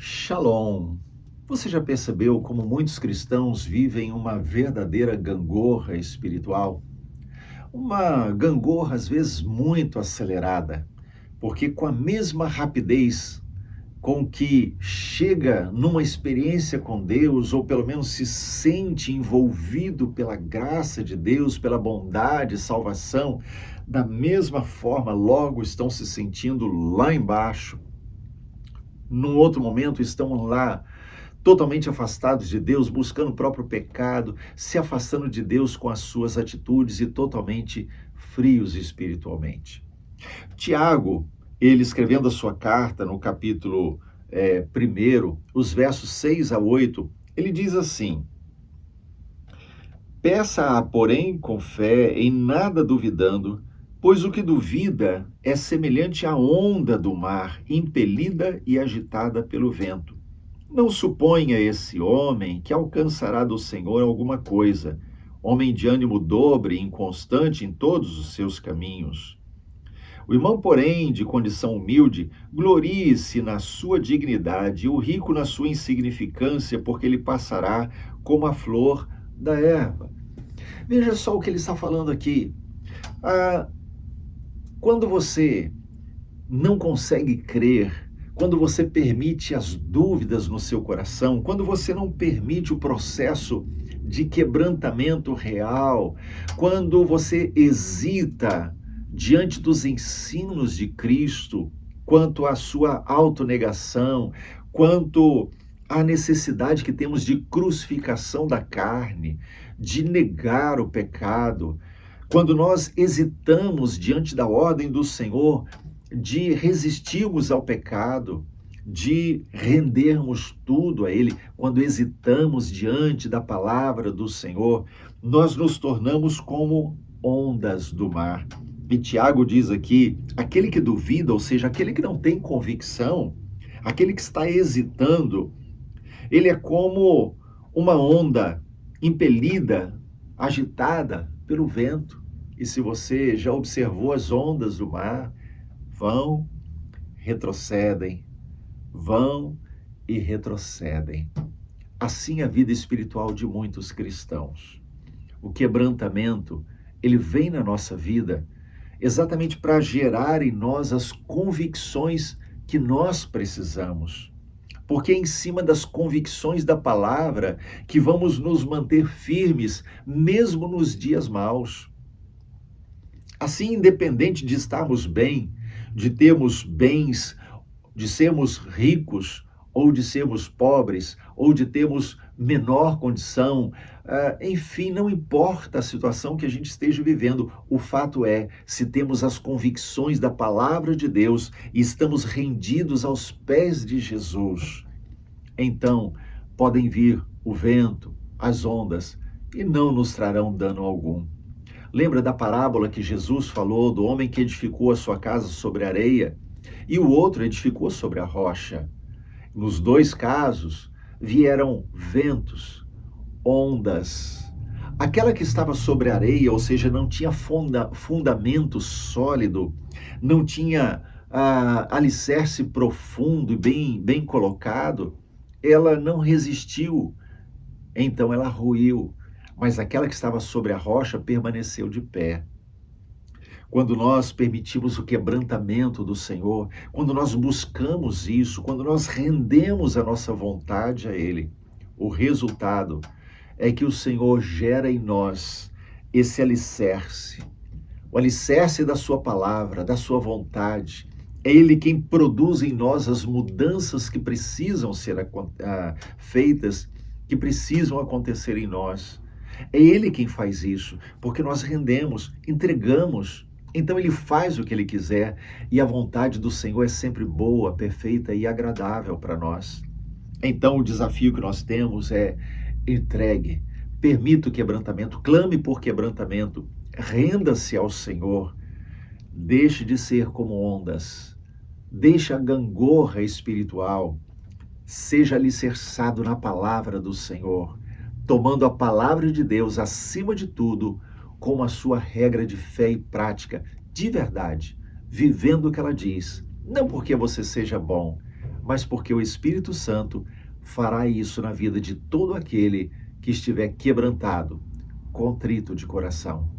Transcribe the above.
Shalom. Você já percebeu como muitos cristãos vivem uma verdadeira gangorra espiritual? Uma gangorra, às vezes, muito acelerada, porque com a mesma rapidez com que chega numa experiência com Deus, ou pelo menos se sente envolvido pela graça de Deus, pela bondade e salvação, da mesma forma, logo estão se sentindo lá embaixo. Num outro momento, estão lá totalmente afastados de Deus, buscando o próprio pecado, se afastando de Deus com as suas atitudes e totalmente frios espiritualmente. Tiago, ele escrevendo a sua carta no capítulo 1, os versos 6 a 8, ele diz assim: Peça, porém, com fé, em nada duvidando, pois o que duvida é semelhante à onda do mar, impelida e agitada pelo vento. Não suponha esse homem que alcançará do Senhor alguma coisa, homem de ânimo dobre e inconstante em todos os seus caminhos. O irmão, porém, de condição humilde, glorie-se na sua dignidade, e o rico na sua insignificância, porque ele passará como a flor da erva. Veja só o que ele está falando aqui. Quando você não consegue crer, quando você permite as dúvidas no seu coração, quando você não permite o processo de quebrantamento real, quando você hesita diante dos ensinos de Cristo, quanto à sua autonegação, quanto à necessidade que temos de crucificação da carne, de negar o pecado, quando nós hesitamos diante da ordem do Senhor, de resistirmos ao pecado, de rendermos tudo a Ele, quando hesitamos diante da palavra do Senhor, nós nos tornamos como ondas do mar. E Tiago diz aqui, aquele que duvida, ou seja, aquele que não tem convicção, aquele que está hesitando, ele é como uma onda impelida, agitada pelo vento. E se você já observou as ondas do mar, vão, retrocedem, vão e retrocedem. Assim a vida espiritual de muitos cristãos. O quebrantamento, ele vem na nossa vida exatamente para gerar em nós as convicções que nós precisamos. Porque é em cima das convicções da palavra que vamos nos manter firmes, mesmo nos dias maus. Assim, independente de estarmos bem, de termos bens, de sermos ricos, ou de sermos pobres, ou de termos menor condição, enfim, não importa a situação que a gente esteja vivendo, o fato é, se temos as convicções da palavra de Deus e estamos rendidos aos pés de Jesus, então podem vir o vento, as ondas, e não nos trarão dano algum. Lembra da parábola que Jesus falou do homem que edificou a sua casa sobre a areia e o outro edificou sobre a rocha? Nos dois casos, vieram ventos, ondas. Aquela que estava sobre a areia, ou seja, não tinha fundamento sólido, não tinha alicerce profundo e bem colocado, ela não resistiu, então ela ruiu. Mas aquela que estava sobre a rocha permaneceu de pé. Quando nós permitimos o quebrantamento do Senhor, quando nós buscamos isso, quando nós rendemos a nossa vontade a Ele, o resultado é que o Senhor gera em nós esse alicerce, o alicerce da sua palavra, da sua vontade. É Ele quem produz em nós as mudanças que precisam ser feitas, que precisam acontecer em nós. É Ele quem faz isso, porque nós rendemos, entregamos. Então Ele faz o que Ele quiser e a vontade do Senhor é sempre boa, perfeita e agradável para nós. Então o desafio que nós temos é entregue, permita o quebrantamento, clame por quebrantamento, renda-se ao Senhor, deixe de ser como ondas, deixe a gangorra espiritual, seja alicerçado na palavra do Senhor, tomando a palavra de Deus acima de tudo, como a sua regra de fé e prática, de verdade, vivendo o que ela diz, não porque você seja bom, mas porque o Espírito Santo fará isso na vida de todo aquele que estiver quebrantado, contrito de coração.